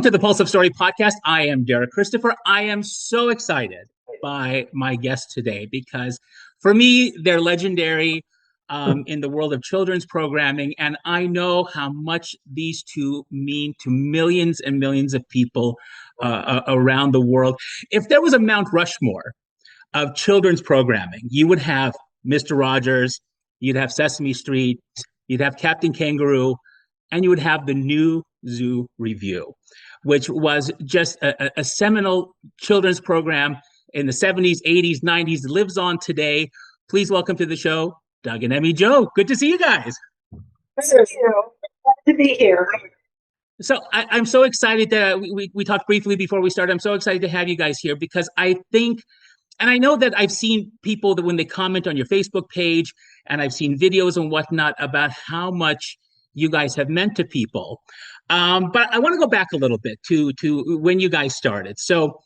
to the Pulse of Story podcast. I am Derek Christopher. I am so excited by my guest today because for me, they're legendary in the world of children's programming. And I know how much these two mean to millions and millions of people around the world. If there was a Mount Rushmore of children's programming, you would have Mr. Rogers, you'd have Sesame Street, you'd have Captain Kangaroo, and you would have the new Zoo Revue, which was just a seminal children's program in the 70s, 80s, 90s, lives on today. Please welcome to the show, Doug and Emmy Jo. Good to see you guys. Thank you. Glad to be here. So I'm so excited that we talked briefly before we started. I'm so excited to have you guys here because I think, and I know that I've seen people that when they comment on your Facebook page, and I've seen videos and whatnot about how much you guys have meant to people. But I want to go back a little bit to when you guys started. So,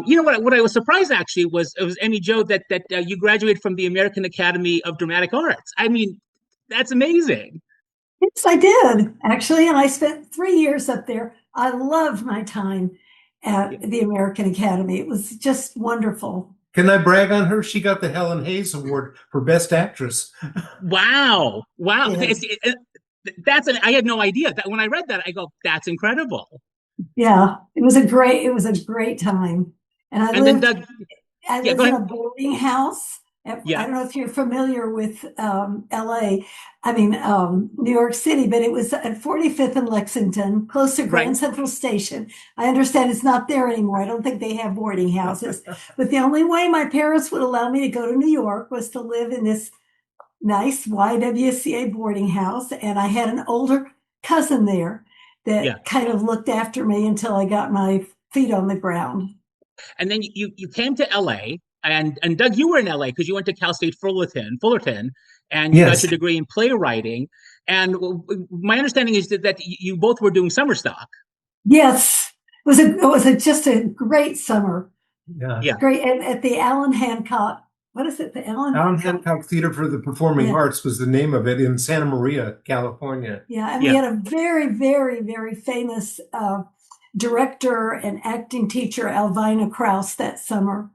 you know what I was surprised actually was Emmy Jo that you graduated from the American Academy of Dramatic Arts. I mean, that's amazing. Yes, I did actually, and I spent 3 years up there. I loved my time at the American Academy. It was just wonderful. Can I brag on her? She got the Helen Hayes Award for Best Actress. Wow. Yes. I had no idea. That when I read that, I go, that's incredible. Yeah, it was a great time. And I lived in a boarding house. I don't know if you're familiar with LA, New York City, but it was at 45th and Lexington, close to Grand Central Station. I understand it's not there anymore. I don't think they have boarding houses. But the only way my parents would allow me to go to New York was to live in this nice YWCA boarding house. And I had an older cousin there that kind of looked after me until I got my feet on the ground. And then you came to LA. And Doug, you were in LA because you went to Cal State Fullerton, and you got your degree in playwriting. And my understanding is that you both were doing summer stock. Yes, it was just a great summer. Yeah. Great. And at the Allen Hancock, what is it? The Allen Hancock Theater for the Performing Arts was the name of it in Santa Maria, California. Yeah, and we had a very, very, very famous director and acting teacher, Alvina Krause, that summer.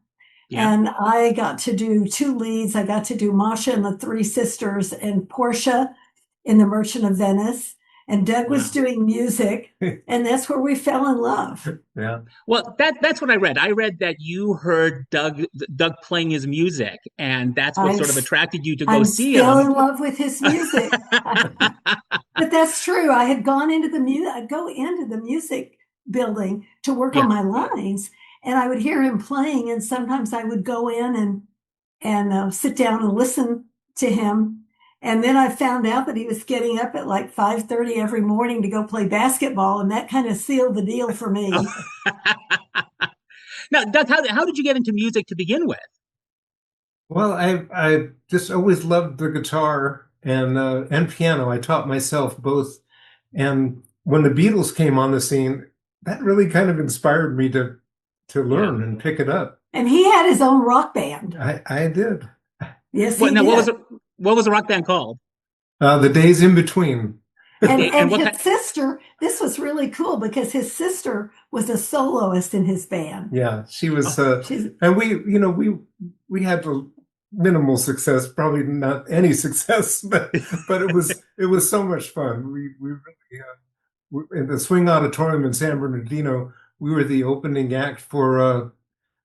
Yeah. And I got to do 2 leads. I got to do Masha and the Three Sisters and Portia in The Merchant of Venice. And Doug was doing music, and that's where we fell in love. Yeah. Well, that's what I read. I read that you heard Doug playing his music, and that's what sort of attracted you to go see him. I'm still in love with his music. But that's true. I had gone into the music. I'd go into the music building to work on my lines. And I would hear him playing, and sometimes I would go in and sit down and listen to him. And then I found out that he was getting up at like 5:30 every morning to go play basketball, and that kind of sealed the deal for me. Now, Doug, how did you get into music to begin with? Well, I just always loved the guitar and piano. I taught myself both. And when the Beatles came on the scene, that really kind of inspired me to learn and pick it up. And he had his own rock band. I did. Yes, he did. What was the rock band called? The Days in Between. And his sister, this was really cool because his sister was a soloist in his band. Yeah, she was, and we had minimal success, probably not any success, but it was so much fun. We really, in the Swing Auditorium in San Bernardino, we were the opening act for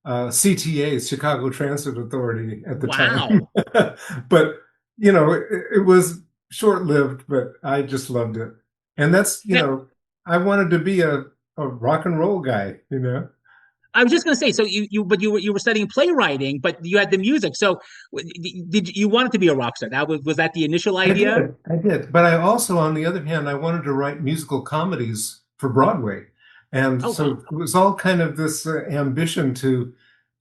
CTA, Chicago Transit Authority, at the time. But, it was short-lived, but I just loved it. And that's, I wanted to be a rock and roll guy, I was just going to say, so you were studying playwriting, but you had the music. So did you want to be a rock star? Was that the initial idea? I did. But I also, on the other hand, I wanted to write musical comedies for Broadway. And so it was all kind of this ambition to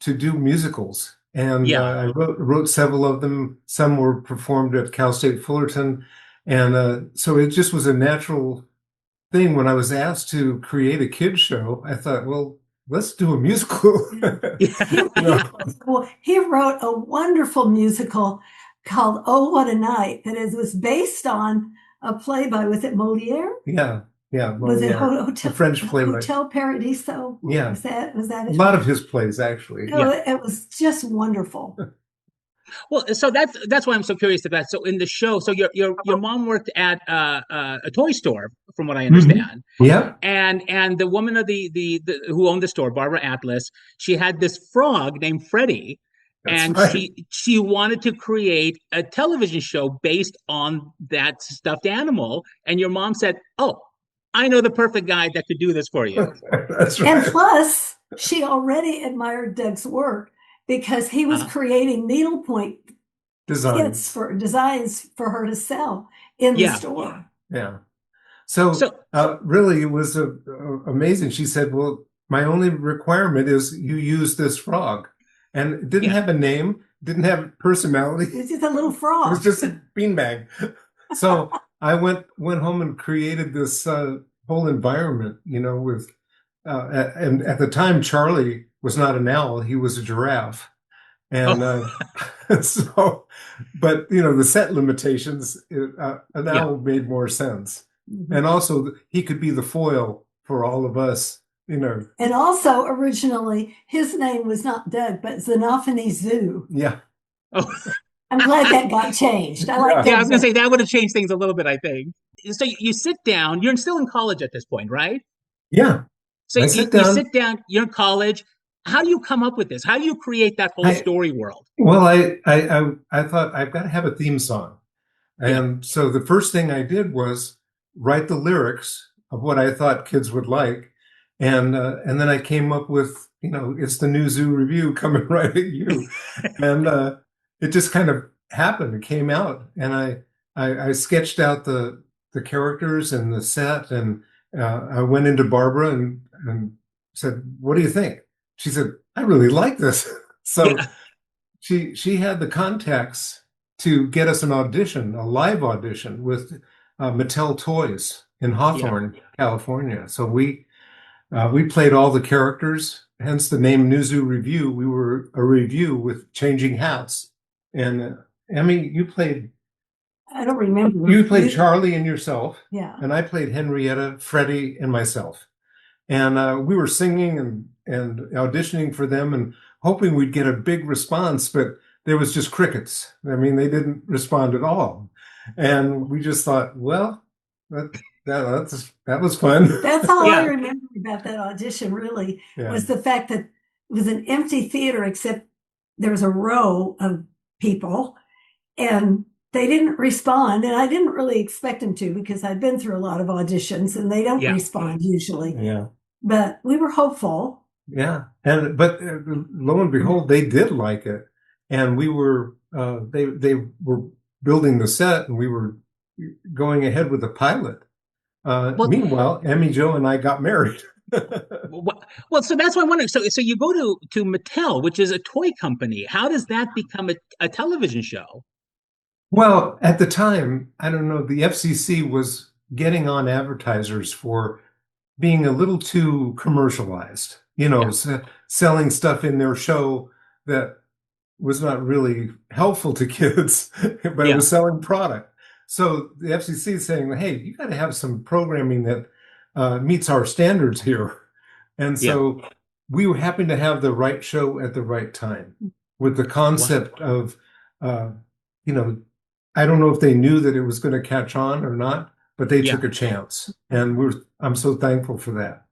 do musicals. And I wrote several of them. Some were performed at Cal State Fullerton. And so it just was a natural thing. When I was asked to create a kids show, I thought, well, let's do a musical. He wrote a wonderful musical called Oh, What a Night, that was based on a play by, was it Moliere? Yeah. Yeah, was it the French playwright. Hotel Paradiso? Yeah, was that a lot of his plays actually. No, it was just wonderful. Well, so that's why I'm so curious about. So in the show, so your mom worked at a toy store, from what I understand. Yeah. And the woman of the who owned the store, Barbara Atlas, she had this frog named Freddie, and she wanted to create a television show based on that stuffed animal. And your mom said, "Oh, I know the perfect guy that could do this for you." That's right. And plus, she already admired Doug's work because he was creating needlepoint designs for her to sell in the store. Yeah. So really, it was amazing. She said, "Well, my only requirement is you use this frog," and it didn't have a name, didn't have personality. It's just a little frog. It was just a beanbag. So I went home and created this whole environment, with and at the time Charlie was not an owl; he was a giraffe. And so, but the set limitations, an owl made more sense. And also he could be the foil for all of us, And also originally his name was not Doug, but Xenophony Zoo. Yeah. Oh. I'm glad that got changed. I like that. I was going to say that would have changed things a little bit, I think. So you sit down, you're still in college at this point, right? Yeah. So you sit down, you're in college. How do you come up with this? How do you create that whole story world? Well, I thought I've got to have a theme song. And so the first thing I did was write the lyrics of what I thought kids would like. And then I came up with, it's the new Zoo Revue coming right at you. And it just kind of happened. It came out. And I sketched out the characters and the set. And I went into Barbara and said, "What do you think?" She said, "I really like this." So she had the contacts to get us an audition, a live audition with Mattel Toys in Hawthorne, California. So we played all the characters, hence the name New Zoo Revue. We were a review with changing hats. And Emmy, you played... I don't remember. You played Charlie and yourself. Yeah. And I played Henrietta, Freddie, and myself. And we were singing and auditioning for them and hoping we'd get a big response, but there was just crickets. I mean, they didn't respond at all. And we just thought, well, that was fun. That's all I remember about that audition, really, was the fact that it was an empty theater, except there was a row of people, and they didn't respond. And I didn't really expect them to, because I'd been through a lot of auditions, and they don't respond usually. Yeah. But we were hopeful. Yeah. But lo and behold, they did like it. And we were, they were building the set, and we were going ahead with the pilot. Meanwhile, Emmy Jo and I got married. Well, so that's what I'm wondering. So you go to Mattel, which is a toy company. How does that become a television show? Well, at the time, I don't know, the FCC was getting on advertisers for being a little too commercialized, selling stuff in their show that was not really helpful to kids, but it was selling product. So the FCC is saying, hey, you got to have some programming that meets our standards here. And so we were happy to have the right show at the right time with the concept of, I don't know if they knew that it was going to catch on or not, but they took a chance. And I'm so thankful for that.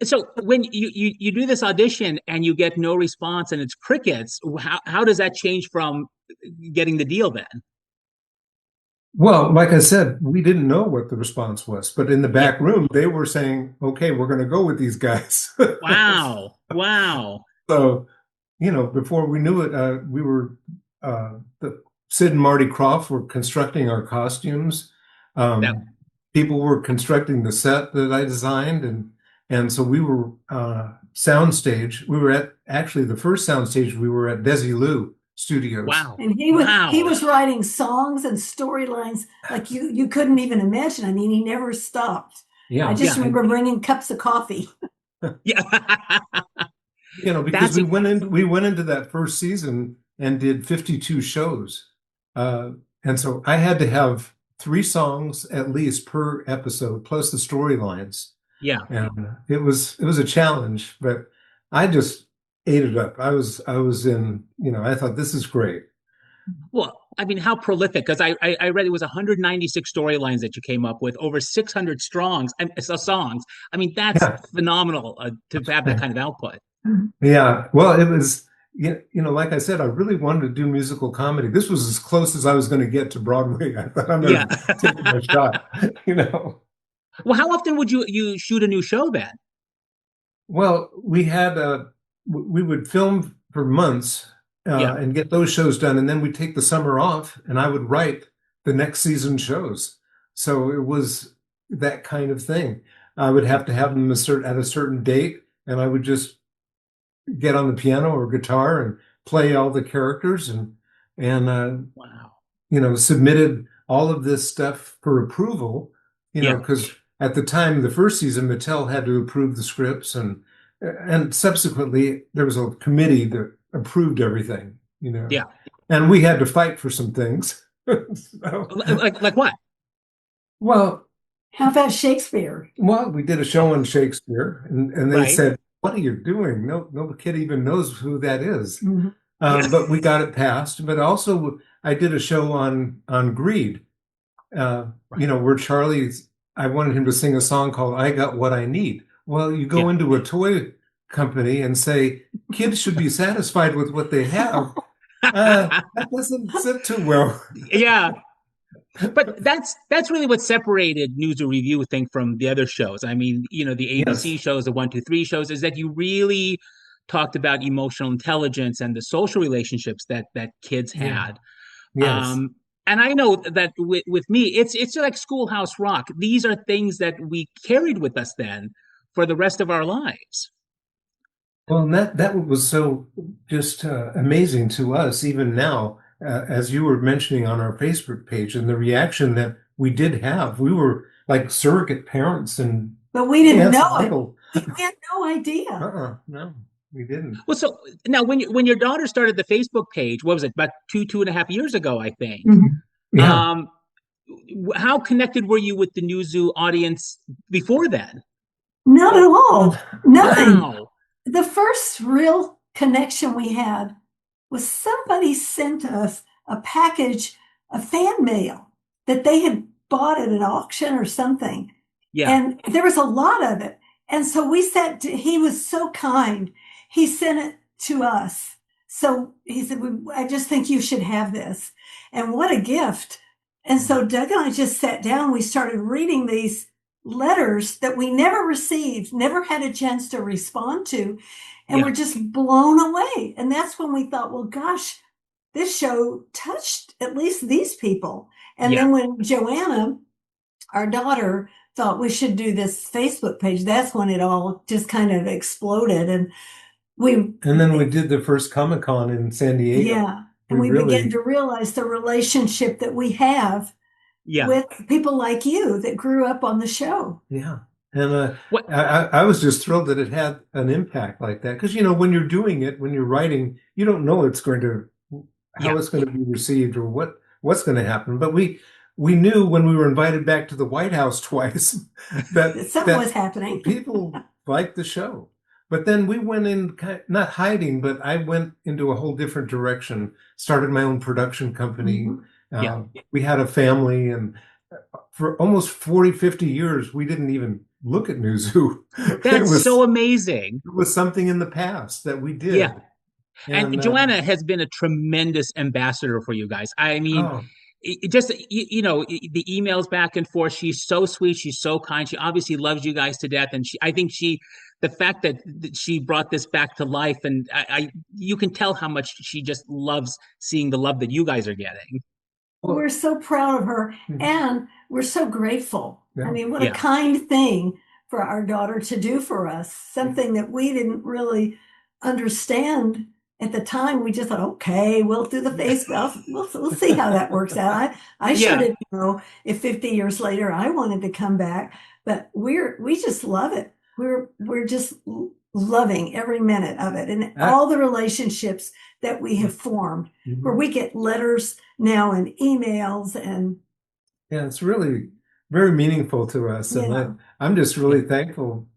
So when you do this audition and you get no response and it's crickets, how does that change from getting the deal then? Well, like I said, we didn't know what the response was, but in the back room, they were saying, okay, we're going to go with these guys. Wow. So, before we knew it, we were, Sid and Marty Croft were constructing our costumes. People were constructing the set that I designed. And so we were soundstage. We were at, actually, the first soundstage, we were at Desilu Studios. Wow. And he was writing songs and storylines like you couldn't even imagine. I mean, he never stopped. Yeah. I just remember bringing cups of coffee. Because we went into that first season and did 52 shows. And so I had to have 3 songs at least per episode, plus the storylines. Yeah. And it was a challenge, but I just ate it up. I was in, I thought this is great. Well, I mean, how prolific? Because I read it was 196 storylines that you came up with, over 600 songs. I mean, that's phenomenal to have that kind of output. Yeah. Well, it was, like I said, I really wanted to do musical comedy. This was as close as I was going to get to Broadway. I thought I'm going to take my shot, Well, how often would you shoot a new show then? Well, we would film for months and get those shows done, and then we'd take the summer off, and I would write the next season shows. So it was that kind of thing. I would have to have them at a certain date, and I would just get on the piano or guitar and play all the characters, and wow, submitted all of this stuff for approval. Because at the time, the first season, Mattel had to approve the scripts, and subsequently there was a committee that approved everything. Yeah, and we had to fight for some things. So. Like what? Well, how about Shakespeare? Well, we did a show on Shakespeare, and they said, "What are you doing? No kid even knows who that is." Mm-hmm. But we got it passed. But also, I did a show on greed. Where I wanted him to sing a song called "I Got What I Need." Well, you go into a toy company and say kids should be satisfied with what they have. That doesn't sit too well. Yeah. But that's really what separated Zoo Revue, I think, from the other shows. I mean, the ABC shows, the 1, 2, 3 shows, is that you really talked about emotional intelligence and the social relationships that kids had. Yes. And I know that with me, it's like Schoolhouse Rock. These are things that we carried with us then for the rest of our lives. Well, that was so just amazing to us, even now, as you were mentioning on our Facebook page, and the reaction that we did have. We were like surrogate parents, but we didn't know it. We had no idea. No, we didn't. Well, so now when your daughter started the Facebook page, what was it, about 2.5 years ago, I think? Mm-hmm. Yeah. How connected were you with the New Zoo audience before then? Not at all. Nothing. Wow. The first real connection we had was somebody sent us a package of fan mail that they had bought at an auction or something. Yeah. And there was a lot of it. And so he was so kind. He sent it to us. So he said, I just think you should have this. And what a gift. And so Doug and I just sat down. We started reading these letters that we never received, never had a chance to respond to. And we're just blown away. And that's when we thought, well, gosh, this show touched at least these people. And then when Joanna, our daughter, thought we should do this Facebook page, that's when it all just kind of exploded. And then we did the first Comic-Con in San Diego. Yeah. And we began to realize the relationship that we have with people like you that grew up on the show. Yeah. And I was just thrilled that it had an impact like that. Because, when you're doing it, when you're writing, you don't know how it's going to be received or what's going to happen. But we knew when we were invited back to the White House twice that something was happening. People liked the show. But then we went in, not hiding, but I went into a whole different direction, started my own production company. Mm-hmm. We had a family, and for almost 40, 50 years, we didn't even look at New Zoo. That's so amazing. It was something in the past that we did. Yeah. And Joanna has been a tremendous ambassador for you guys. I mean, just, the emails back and forth, she's so sweet. She's so kind. She obviously loves you guys to death. And I think the fact that she brought this back to life, and you can tell how much she just loves seeing the love that you guys are getting. We're so proud of her, and we're so grateful. Yeah. I mean, what a kind thing for our daughter to do for us, something that we didn't really understand at the time. We just thought, okay, we'll do the Facebook. We'll see how that works out. I should have, if 50 years later I wanted to come back, but we just love it. We're just loving every minute of it, and all the relationships that we have formed, where we get letters now and emails, and Yeah, it's really very meaningful to us. And I'm just really thankful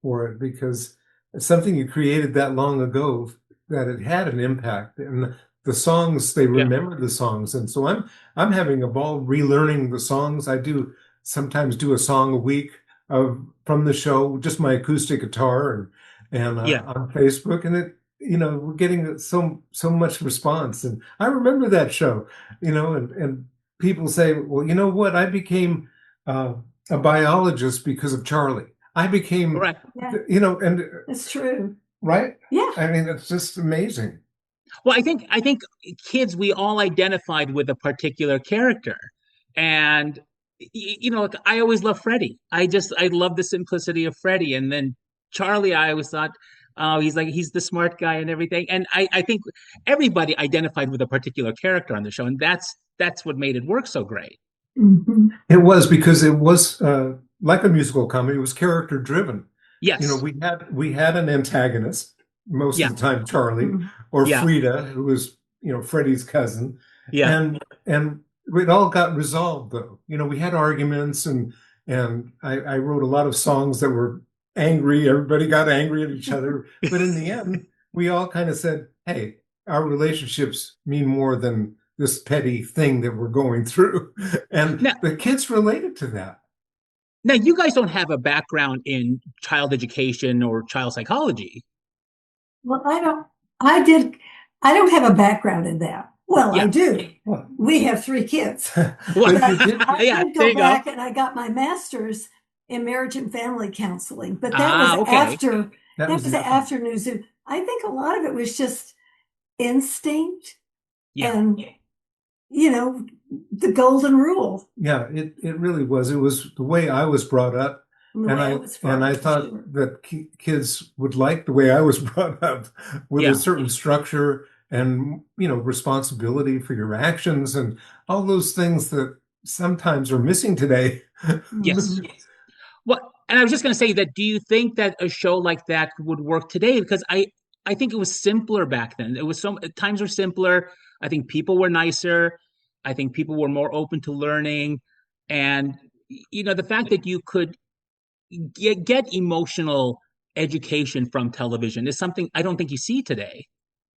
for it because it's something you created that long ago that it had an impact. And the songs, they remember the songs. And so I'm having a ball relearning the songs. I do sometimes do a song a week from the show, just my acoustic guitar and on Facebook. And we're getting so much response. And I remember that show, and people say, well, you know what? I became a biologist because of Charlie. I became, and it's true, right? Yeah. I mean, it's just amazing. Well, I think kids, we all identified with a particular character, and I always loved Freddie. I love the simplicity of Freddie, and then Charlie, I always thought, oh, he's the smart guy and everything. And I think everybody identified with a particular character on the show, and that's what made it work so great. Mm-hmm. It was because it was like a musical comedy. It was character driven. Yes. We had an antagonist most of the time, Charlie or Frida, who was Freddie's cousin. And it all got resolved though. We had arguments and I wrote a lot of songs that were angry. Everybody got angry at each other. But in the end, we all kind of said, hey, our relationships mean more than this petty thing that we're going through. And the kids related to that. Now, you guys don't have a background in child education or child psychology. Well, I don't have a background in that. Well, I do. We have 3 kids. I did go back and I got my master's in marriage and family counseling, but that was after that was after New Zoo. I think a lot of it was just instinct and the golden rule. Yeah, it really was. It was the way I was brought up. And I thought that kids would like the way I was brought up with a certain structure and, responsibility for your actions and all those things that sometimes are missing today. Yes. Well, and I was just going to say that, do you think that a show like that would work today? Because I think it was simpler back then. Times were simpler. I think people were nicer. I think people were more open to learning. And, the fact that you could get emotional education from television is something I don't think you see today.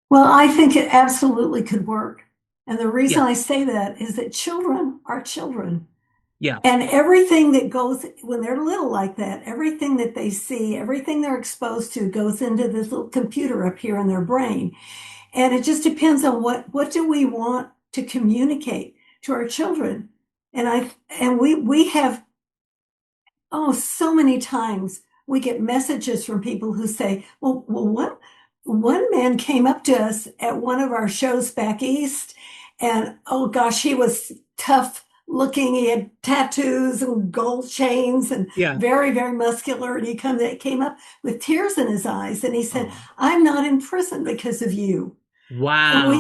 Well, I think it absolutely could work. And the reason I say that is that children are children. Yeah. And everything that goes, when they're little like that, everything that they see, everything they're exposed to goes into this little computer up here in their brain. And it just depends on what do we want to communicate to our children. And we have, so many times we get messages from people who say, well, one man came up to us at one of our shows back east, and oh gosh, he was tough looking. He had tattoos and gold chains and very, very muscular. And he came up with tears in his eyes, and he said, I'm not in prison because of you. Wow.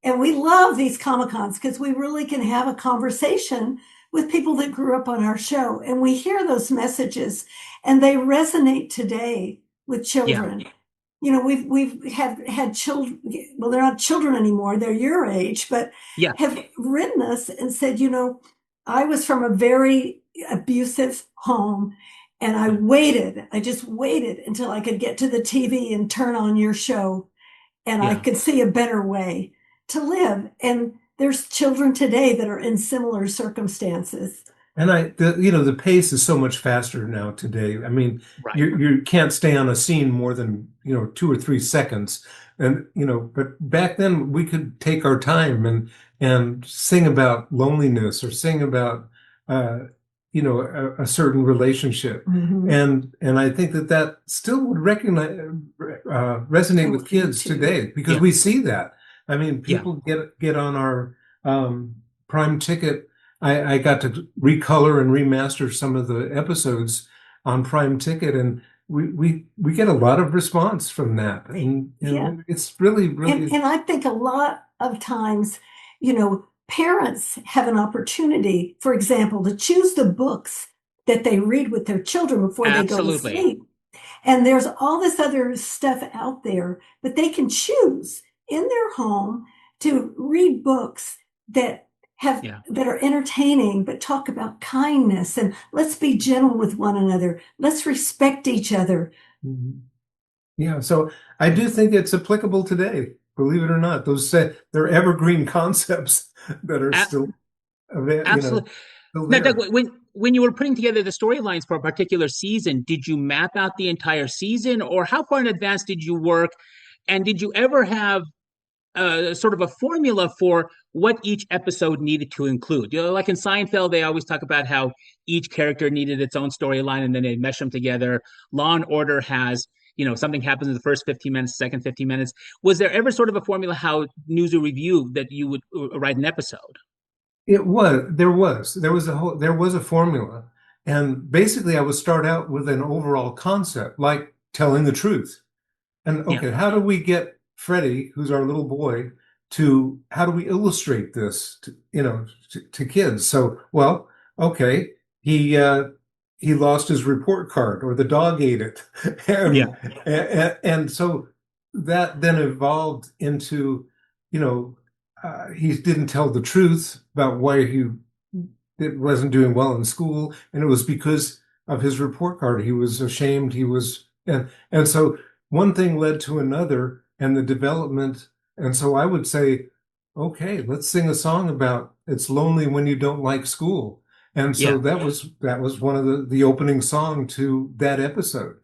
And we love these Comic-Cons because we really can have a conversation with people that grew up on our show. And we hear those messages and they resonate today with children. We've had children, well, they're not children anymore, they're your age, but have written us and said, I was from a very abusive home and I just waited until I could get to the TV and turn on your show and I could see a better way to live. And there's children today that are in similar circumstances. And the pace is so much faster now today. I mean, you can't stay on a scene more than, 2 or 3 seconds. And, but back then we could take our time and sing about loneliness or sing about, a certain relationship. And I think that still would resonate with kids today because we see that. I mean, people get on our Prime Ticket. I got to recolor and remaster some of the episodes on Prime Ticket, and we get a lot of response from that. And it's really, really. And I think a lot of times, parents have an opportunity, for example, to choose the books that they read with their children before they go to sleep. And there's all this other stuff out there, but they can choose in their home to read books that that are entertaining, but talk about kindness and let's be gentle with one another. Let's respect each other. Mm-hmm. Yeah, so I do think it's applicable today, believe it or not. Those they're evergreen concepts that are still, absolutely. Still Now, there. Doug, when you were putting together the storylines for a particular season, did you map out the entire season, or how far in advance did you work? And did you ever have sort of a formula for what each episode needed to include? Like in Seinfeld, they always talk about how each character needed its own storyline and then they mesh them together. Law and Order has, something happens in the first 15 minutes, second 15 minutes. Was there ever sort of a formula how Zoo Revue that you would write an episode? There was a formula. And basically I would start out with an overall concept, like telling the truth. And okay, how do we get Freddie, who's our little boy, how do we illustrate this to kids? So, well, okay, he lost his report card, or the dog ate it, and so that then evolved into, he didn't tell the truth about why he wasn't doing well in school, and it was because of his report card. He was ashamed. And so one thing led to another, and the development. And so I would say, okay, let's sing a song about it's lonely when you don't like school. And so that was one of the opening song to that episode,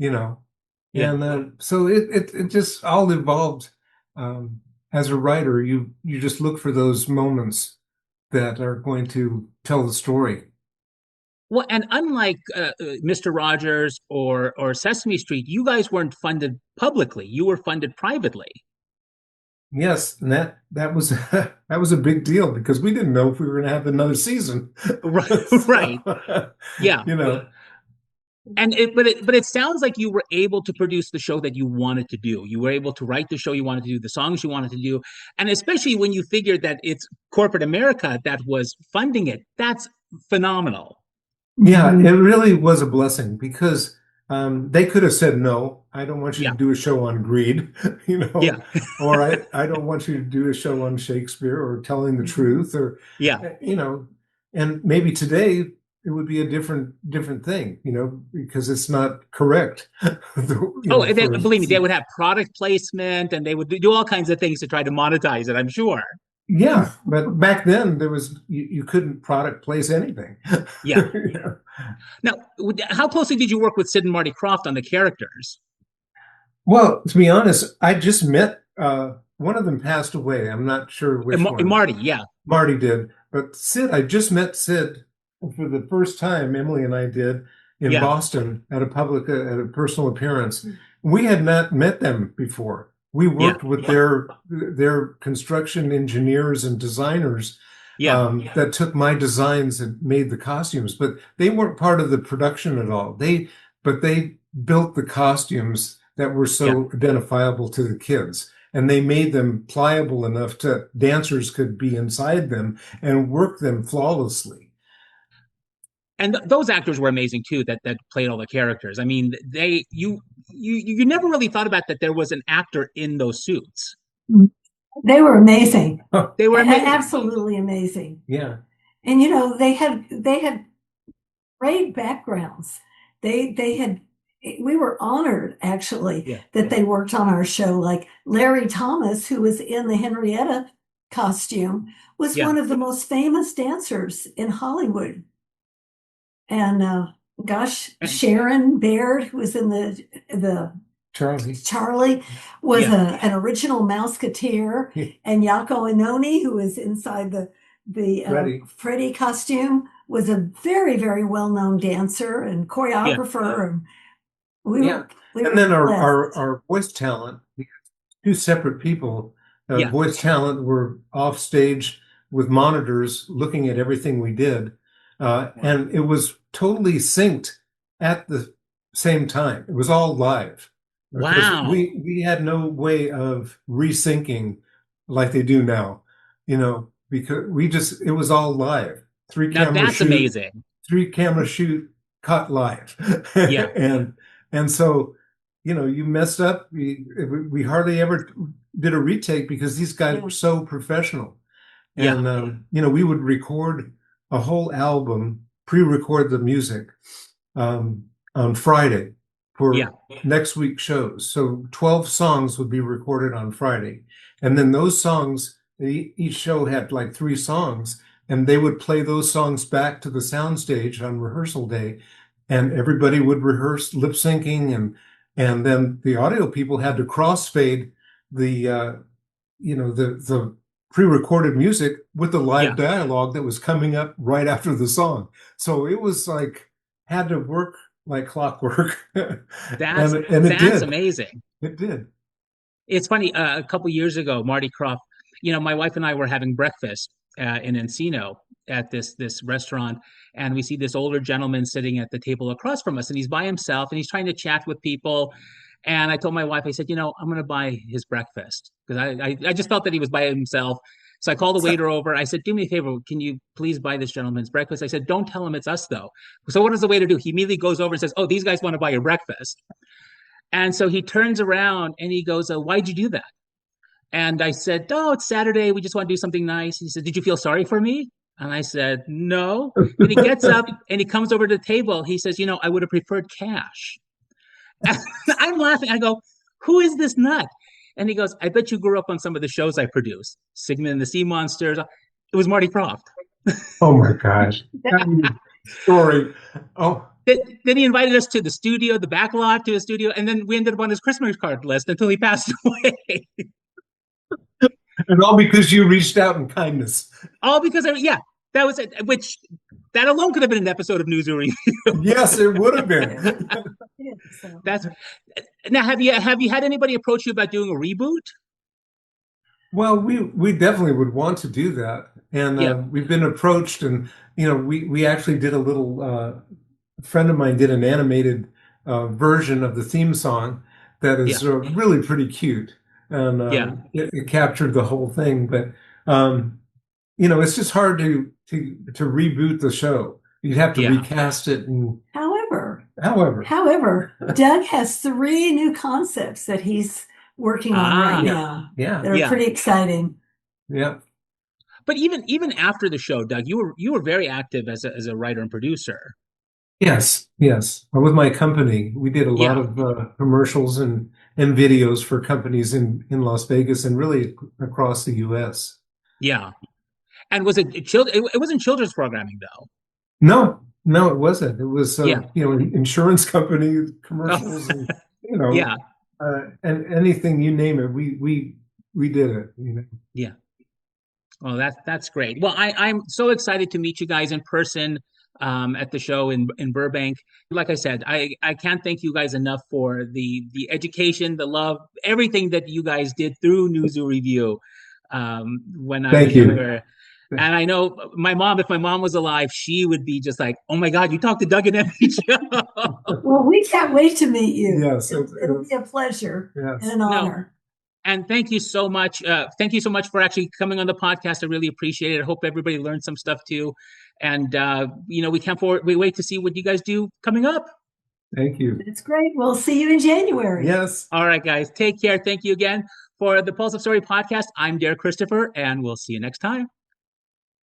And so it just all evolved. As a writer, you just look for those moments that are going to tell the story. Well, and unlike Mr. Rogers or Sesame Street, you guys weren't funded publicly. You were funded privately. Yes, and that was that was a big deal because we didn't know if we were going to have another season. Right, right. Yeah. But it sounds like you were able to produce the show that you wanted to do. You were able to write the show you wanted to do, the songs you wanted to do, and especially when you figured that it's corporate America that was funding it. That's phenomenal. Yeah, it really was a blessing because they could have said, no, I don't want you to do a show on greed, or I don't want you to do a show on Shakespeare or telling the truth, or, and maybe today it would be a different thing, because it's not correct. Believe me, they would have product placement and they would do all kinds of things to try to monetize it, I'm sure. Yeah, but back then there was you couldn't product place anything. Yeah. Now, how closely did you work with Sid and Marty Krofft on the characters? Well, to be honest, I just met one of them passed away. I'm not sure which one. Marty, yeah. Marty did. But Sid, I just met Sid for the first time, Emily and I did, in Boston at a personal appearance. We had not met them before. We worked with their construction engineers and designers that took my designs and made the costumes, but they weren't part of the production at all. But they built the costumes that were so identifiable to the kids, and they made them pliable enough to dancers could be inside them and work them flawlessly. And those actors were amazing too, that played all the characters. I mean, you never really thought about that there was an actor in those suits. They were amazing. They were amazing. Absolutely amazing. Yeah. And they had great backgrounds. We were honored actually that they worked on our show. Like Larry Thomas, who was in the Henrietta costume, was one of the most famous dancers in Hollywood. And Sharon Baird, who was in the Charlie was an original Mouseketeer, and Yako Inoni, who was inside the Freddie costume, was a very, very well-known dancer and choreographer. And and then our voice talent, two separate people. Voice talent were off stage with monitors looking at everything we did. And it was totally synced at the same time. It was all live. Wow. We had no way of resyncing like they do now, because it was all live. That's amazing. 3 camera shoot, cut live. And so, you messed up. We hardly ever did a retake because these guys were so professional. And, we would record a whole album, pre-record the music on Friday for next week's shows. So 12 songs would be recorded on Friday. And then those songs, each show had like 3 songs, and they would play those songs back to the soundstage on rehearsal day. And everybody would rehearse lip syncing, and then the audio people had to crossfade the pre-recorded music with the live dialogue that was coming up right after the song. So it was like, had to work like clockwork. That's amazing. It did. It's funny, a couple years ago, Marty Krofft, my wife and I were having breakfast in Encino at this restaurant, and we see this older gentleman sitting at the table across from us, and he's by himself, and he's trying to chat with people. And I told my wife, I said, I'm going to buy his breakfast, because I just felt that he was by himself. So I called the waiter over. I said, do me a favor. Can you please buy this gentleman's breakfast? I said, don't tell him it's us, though. So what does the waiter do? He immediately goes over and says, oh, these guys want to buy your breakfast. And so he turns around and he goes, why'd you do that? And I said, oh, it's Saturday. We just want to do something nice. He said, did you feel sorry for me? And I said, no. And he gets up and he comes over to the table. He says, I would have preferred cash. I'm laughing. I go, who is this nut? And he goes, I bet you grew up on some of the shows I produced. Sigmund and the Sea Monsters. It was Marty Krofft. Oh my gosh. Story. Oh. Then he invited us to the studio, the back lot to the studio, and then we ended up on his Christmas card list until he passed away. And all because you reached out in kindness. All because that was it. Which that alone could have been an episode of Zoo Revue. Yes, it would have been. Now. Have you had anybody approach you about doing a reboot? Well, we definitely would want to do that, and we've been approached, and we actually did a little. A friend of mine did an animated version of the theme song that is really pretty cute, and it captured the whole thing. But it's just hard to reboot the show. You'd have to recast it. And However, Doug has 3 new concepts that he's working on right now. Yeah, they're pretty exciting. Yeah. But even after the show, Doug, you were very active as a writer and producer. Yes. With my company, we did a lot of commercials and videos for companies in Las Vegas and really across the U.S. Yeah. And was it it wasn't children's programming, though? No, it wasn't. It was insurance company commercials, and and anything you name it, we did it. Yeah. Well, that's great. Well, I'm so excited to meet you guys in person at the show in Burbank. Like I said, I can't thank you guys enough for the education, the love, everything that you guys did through Zoo Revue when I was younger. And I know if my mom was alive, she would be just like, oh my God, you talked to Doug and Emmy Jo. Well, we can't wait to meet you. Yes. It'll be a pleasure and an honor. And thank you so much. Thank you so much for actually coming on the podcast. I really appreciate it. I hope everybody learned some stuff too. And, we wait to see what you guys do coming up. Thank you. It's great. We'll see you in January. Yes. All right, guys. Take care. Thank you again for the Pulse of Story podcast. I'm Derek Christopher, and we'll see you next time.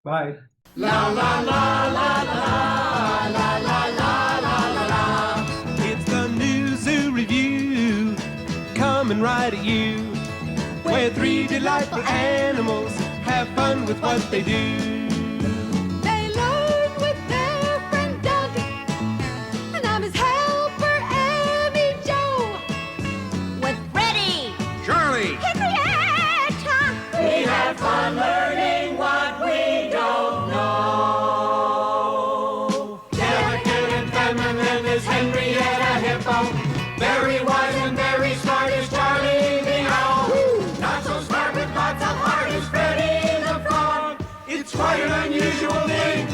Bye. La la la la la la la la la la. It's the new Zoo Revue coming right at you, where 3 delightful animals have fun with what they do. They learn with their friend Doug, and I'm his helper, Emmy Jo. With Freddie, Charlie, Henrietta, we have fun learning what we don't know. Delicate and feminine is Henrietta Hippo. Very wise and very smart is Charlie the Owl. Not so smart with lots of heart is Freddie the Frog. It's quite an unusual thing